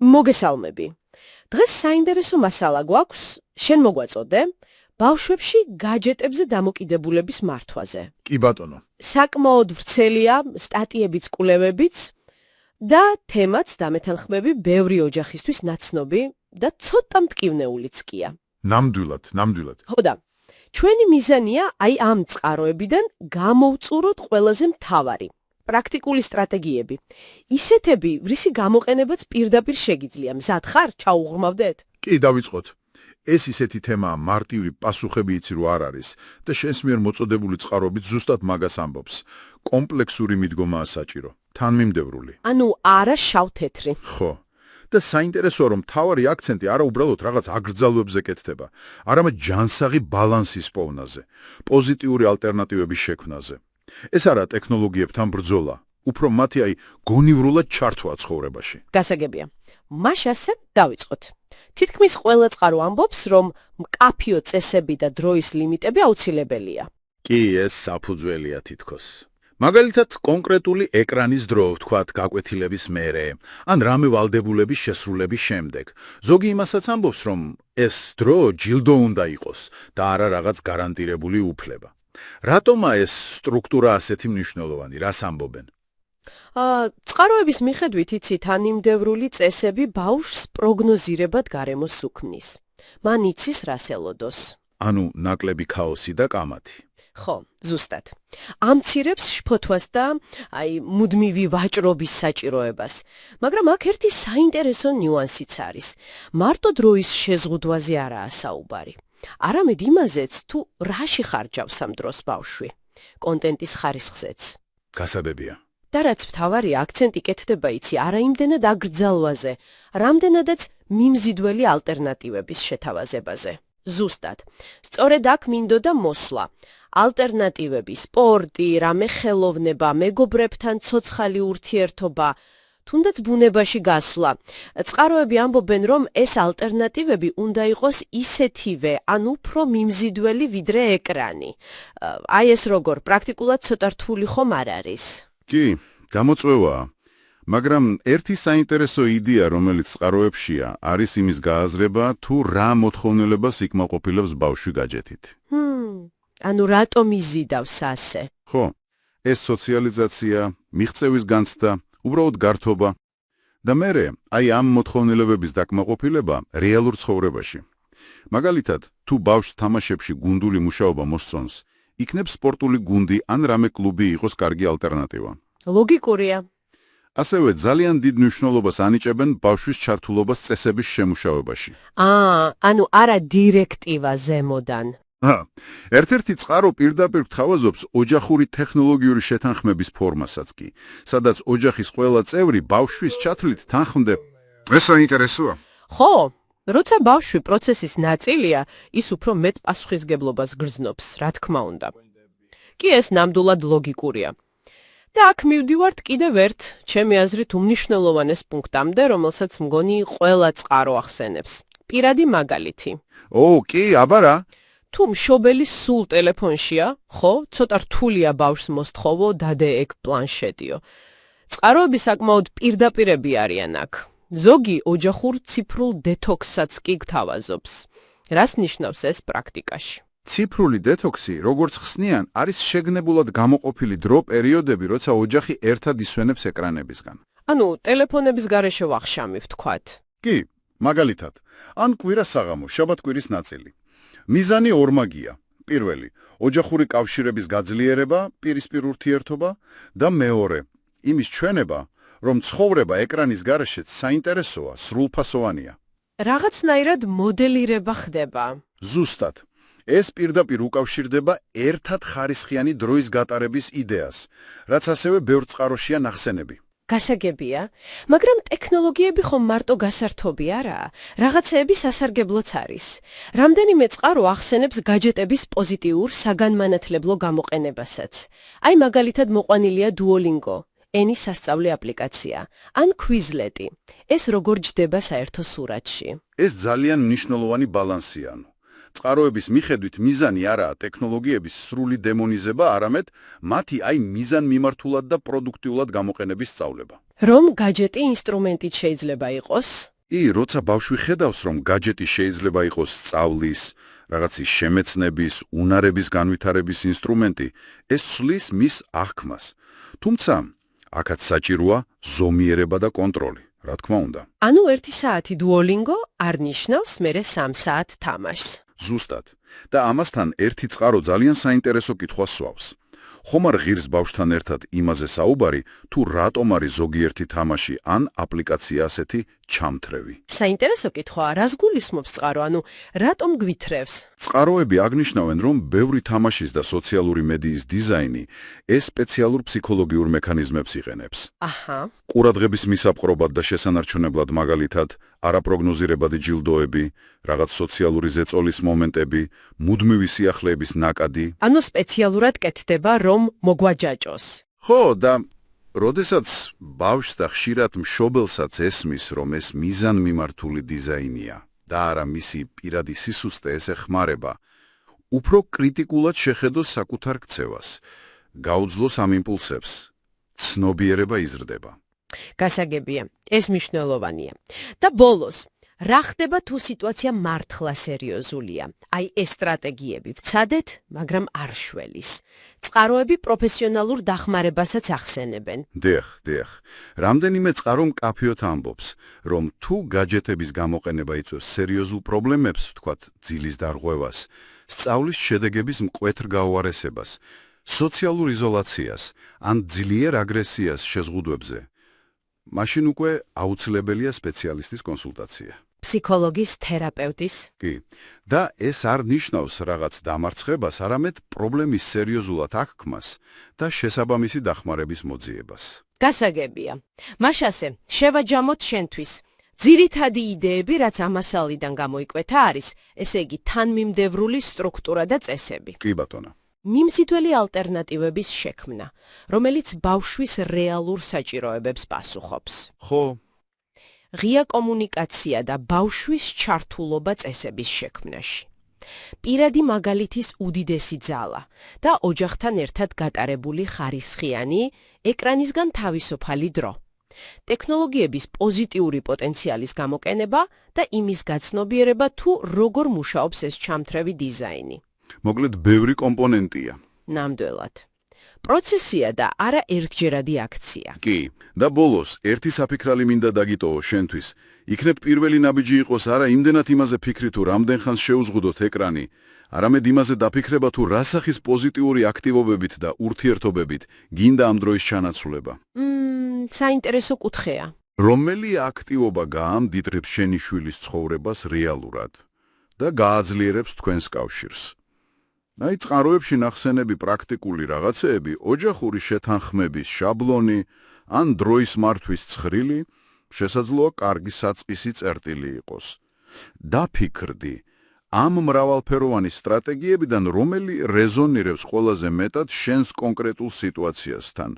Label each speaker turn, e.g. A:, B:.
A: მოგესალმები. დღეს საინტერესო მასალა გვაქვს, შენ მოგვაწოდე, ბავშვებში გაჯეტებზე დამოკიდებულების მართვაზე.
B: კი ბატონო.
A: საკმაოდ ვრცელია სტატიებიც, კვლევებიც და თემაც დამეთანხმები ბევრი ოჯახისთვის ნაცნობი და ცოტა მტკივნეულიც კია.
B: ნამდვილად.
A: ხო და ჩვენი მიზანია აი ამ წყაროებიდან გამოვწუროთ ყველაზე მთავარი. პრაქტიკული სტრატეგიები. ისეთები, რისი გამოყენებაც პირდაპირ შეგიძლია. მზად ხარ, ჩაუღრმავდეთ?
B: კი, დავიწყოთ. ეს ისეთი თემაა, მარტივი პასუხები იცი რო არ არის და შენს მიერ მოწოდებული წყაროებით ზუსტად მაგას ამბობს. კომპლექსური მიდგომაა საჭირო, თანმიმდევრული.
A: ანუ არა შავ-თეთრი.
B: ხო. და საინტერესოა, რომ მთავარი აქცენტი არა უბრალოდ რაღაც აგრძალვებზე კეთდება, არამედ ჯანსაღი ბალანსის პოვნაზე, პოზიტიური ალტერნატივების შექმნაზე. ეს არა ტექნოლოგიებთან ბრძოლა, უფრო მათი გონივრულად ჩართვა ცხოვრებაში.
A: გასაგებია. მაშ ასე დავიწყოთ. თითქმის ყველა წყარო ამბობს, რომ მკაფიო წესები და დროის ლიმიტები აუცილებელია.
B: კი, ეს საფუძველია თითქოს. მაგალითად, კონკრეტული ეკრანის დრო, ვთქვათ, გაკვეთილების მერე, ან რამე ვალდებულების შესრულების შემდეგ. ზოგი იმასაც ამბობს, რომ ეს დრო ჯილდო უნდა იყოს და არა რაღაც გარანტირებული უფლება. რატომა ეს სტრუქტურა ასეთი მნიშვნელოვანი, რას ამბობენ?
A: წყაროების მიხედვით იცით, თანმიმდევრული წესები ბავშვს პროგნოზირებად გარემოს უქმნის. მან იცის რას ელოდოს.
B: ანუ ნაკლები ქაოსი და კამათი.
A: ხო, ზუსტად. ამცირებს შფოთვას და მუდმივი ვაჭრობის საჭიროებას. მაგრამ აქ ერთი საინტერესო ნიუანსიც არის. მარტო დროის შეზღუდვაზე არაა საუბარი. არამედ იმაზეც, თუ რაში ხარჯავს ამ დროს ბავშვი. კონტენტის ხარისხზეც.
B: გასაბებია.
A: და რაც მთავარი აქცენტი კეთდება იცი არა იმდენად აგრძალვაზე, რამდენადაც მიმზიდველი ალტერნატივების შეთავაზებაზე. ზუსტად. სწორედ აქ მინდოდა მოსვლა. ალტერნატივები, სპორტი, რამე ხელოვნება, მეგობრებთან ცოცხალი ურთიერთობა, თუნდაც ბუნებაში გასვლა. წყაროები ამბობენ, რომ ეს ალტერნატივები უნდა იყოს ისეთივე, ან უფრო მიმზიდველი ვიდრე ეკრანი. აი ეს როგორ, პრაქტიკულად ცოტა რთული ხომ არ არის?
B: კი, გამოწვევაა. მაგრამ ერთი საინტერესო იდეა, რომელიც წყაროებშია, არის იმის გააზრება, თუ რა მოთხოვნილებას იკმაყოფილებს ბავშვი გაჯეთით.
A: ანუ რატომ იზიდავს ასე?
B: ხო, ეს სოციალიზაცია, მიღწევის განცდა, უბრალოდ გართობა და მერე ამ მოთხოვნილებების დაკმაყოფილება რეალურ ცხოვრებაში. მაგალითად, თუ ბავშვს თამაშებში გუნდური მუშაობა მოსწონს, იქნებ სპორტული გუნდი ან რამე კლუბი იყოს კარგი ალტერნატივა.
A: ლოგიკურია.
B: ასევე ძალიან დიდ მნიშვნელობას ანიჭებენ ბავშვის ჩართულობას წესების შემუშავებაში.
A: ანუ არა დირექტივა ზემოდან.
B: ერთ-ერთი წყარო პირდაპირ გთავაზობს ოჯახური ტექნოლოგიური შეთანხმების ფორმასაც კი, სადაც ოჯახის ყველა წევრი ბავშვის ჩათვლით თანხმდება. ეს საინტერესოა.
A: ხო, როცა ბავშვი პროცესის ნაწილია, ის უფრო მეტ პასუხისგებლობას გრძნობს, რა თქმა უნდა. კი ეს ნამდვილად ლოგიკურია. და აქ მივდივართ კიდევ ერთ, ჩემი აზრით უმნიშვნელოვანეს პუნქტამდე, რომელსაც მგონი ყველა წყარო ახსენებს. პირადი მაგალითი.
B: კი, აბა რა?
A: თუ მშობელი სულ ტელეფონშია, ხო, ცოტა რთულია ბავშვს მოსთხოვო დადე ეგ პლანშეტიო. წყაროები საკმაოდ პირდაპირები არიან აქ. ზოგი ოჯახურ ციფრულ დეთოქსსაც კი გთავაზობს. რას ნიშნავს ეს პრაქტიკაში?
B: ციფრული დეთოქსი, როგორც ხსნიან, არის შეგნებულად გამოყოფილი დრო პერიოდები, როცა ოჯახი ერთად ისვენებს ეკრანებისგან.
A: ანუ ტელეფონების გარეშე ვახშამი, ვთქვათ.
B: კი, მაგალითად, ან კვირას საღამო, შაბათ-კვირის ნაწილი. მიზანი ორმაგია. პირველი, ოჯახური კავშირების გაძლიერება, პირისპირ ურთიერთობა და მეორე, იმის ჩვენება, რომ ცხოვრება ეკრანის გარეშეც საინტერესოა, სრულფასოვანია.
A: რაღაცნაირად მოდელირება ხდება.
B: ზუსტად. ეს პირდაპირ უკავშირდება ერთად ხარისხიანი დროის გატარების იდეას, რაც ასევე ბევრ წყაროშია ნახსენები.
A: გასაგებია, მაგრამ ტექნოლოგიები ხომ მარტო გასართობი არაა, რაღაცეები სასარგებლოც არის. რამდენიმე წყარო ახსენებს გაჯეტების პოზიტიურ საგანმანათლებლო გამოყენებასაც. აი მაგალითად მოყვანილია Duolingo, ენის სასწავლე აპლიკაცია, ან Quizlet. ეს როგორ ჯდება საერთო სურათში?
B: ეს ძალიან მნიშვნელოვანი ბალანსია. წყაროების მიხედვით მიზანი არაა ტექნოლოგიების სრული დემონიზება, არამედ მათი მიზანმიმართულად და პროდუქტიულად გამოყენების სწავლება.
A: რომ გაჯეტი ინსტრუმენტით შეიძლება იყოს?
B: როცა ბავშვი ხედავს, რომ გაჯეტი შეიძლება იყოს სწავლის, რაღაცის შემეცნების, უნარების განვითარების ინსტრუმენტი, ეს ცვლის მის აღქმას. თუმცა, აქაც საჭიროა ზომიერება და კონტროლი, რა თქმა უნდა.
A: ანუ 1 საათი Duolingo არ ნიშნავს მერე 3 საათ თამაშს.
B: ზუსტად. და ამასთან ერთი წყარო ძალიან საინტერესო კითხვას სვავს. ხომ არ ღირს ბავშვთან ერთად იმაზე საუბარი, თუ რატომ არის ზოგიერთი თამაში ან აპლიკაცია ასეთი ჩამთრევი?
A: საინტერესო კითხვაა, რას გულისხმობს წყარო, ანუ რატომ გვითრევს?
B: წყაროები აღნიშნავენ, რომ ბევრი თამაშის და სოციალური მედიის დიზაინი ეს სპეციალურ ფსიქოლოგიურ მექანიზმებს იყენებს.
A: აჰა.
B: ყურადღების მისაპყრობად და შესანარჩუნებლად მაგალითად, არაპროგნოზირებადი ჯილდოები, რაღაც სოციალური ზეწოლის მომენტები, მუდმივი სიახლეების ნაკადი.
A: ანუ სპეციალურად კეთდება, რომ მოგვაჯაჭოს.
B: ხო, და როდესაც ბავშვს და ხშირად მშობელსაც ესმის, რომ ეს მიზანმიმართული დიზაინია და არა მისი პირადი სისუსტე ეს ეხმარება, უფრო კრიტიკულად შეხედოს საკუთარ ქცევას, გაუძლოს ამ იმპულსებს, ცნობიერება იზრდება.
A: გასაგებია, ეს მნიშვნელოვანია. და ბოლოს, რა ხდება თუ სიტუაცია მართლა სერიოზულია? აი ეს სტრატეგიები ვცადეთ, მაგრამ არ შველის. წყაროები პროფესიონალურ დახმარებასაც ახსენებენ.
B: დიახ. რამდენიმე წყარო მკაფიოდ ამბობს, რომ თუ გაჯეტების გამოყენება იწვევს სერიოზულ პრობლემებს, ვთქვათ, ძილის დარღვევას, სწავლის შედეგების მკვეთრ გაუარესებას, სოციალურ იზოლაციას ან ძლიერ აგრესიას შეზღუდვებზე, მაშინ უკვე აუცილებელია სპეციალისტის კონსულტაცია.
A: ფსიქოლოგის, თერაპევტის.
B: კი, და ეს არ ნიშნავს რაღაც დამარცხებას, არამედ პრობლემის სერიოზულად აღქმას და შესაბამისი დახმარების მოძიებას.
A: გასაგებია. მაშასე, შევაჯამოთ შენთვის. ძირითადი იდეები, რაც ამ მასალიდან გამოიკვეთა არის, ესე იგი თანმიმდევრული სტრუქტურა და წესები.
B: კი ბატონო.
A: მიმზიდველი ალტერნატივების შექმნა, რომელიც ბავშვის რეალურ საჭიროებებს პასუხობს.
B: ხო,
A: ღია კომუნიკაცია და ბავშვის ჩართულობა წესების შექმნაში. პირადი მაგალითის უდიდესი ძალა და ოჯახთან ერთად გატარებული ხარისხიანი, ეკრანისგან თავისუფალი დრო. ტექნოლოგიების პოზიტიური პოტენციალის გამოყენება და იმის გაცნობიერება, თუ როგორ მუშაობს ეს ჩამთრევი დიზაინი.
B: მოკლედ ბევრი კომპონენტია.
A: ნამდვილად. პროცესია და არა ერთჯერადი აქცია.
B: კი, და ბოლოს ერთი საფიქრალი მინდა დაგიტოვო შენთვის. იქნებ პირველი ნაბიჯი იყოს არა იმდენად იმაზე ფიქრი თუ რამდენ ხანს შეუზღუდოთ ეკრანი, არამედ იმაზე დაფიქრება თუ რა სახის პოზიტიური აქტივობებით და ურთიერთობებით გინდა ამ დროის ჩანაცვლება.
A: საინტერესო კუთხეა.
B: რომელი აქტივობა გაამდიდრებს შენი შვილის ცხოვრებას რეალურად და გააძლიერებს თქვენს კავშირს? აი წყაროებში ნახსენები პრაქტიკული რაღაცეები, ოჯახური შეთანხმების შაბლონი ან დროის მართვის ცხრილი, შესაძლოა კარგი საწყისი წერტილი იყოს. დაფიქრდი, ამ მრავალფეროვანი სტრატეგიებიდან რომელი რეზონირებს ყველაზე მეტად შენს კონკრეტულ სიტუაციასთან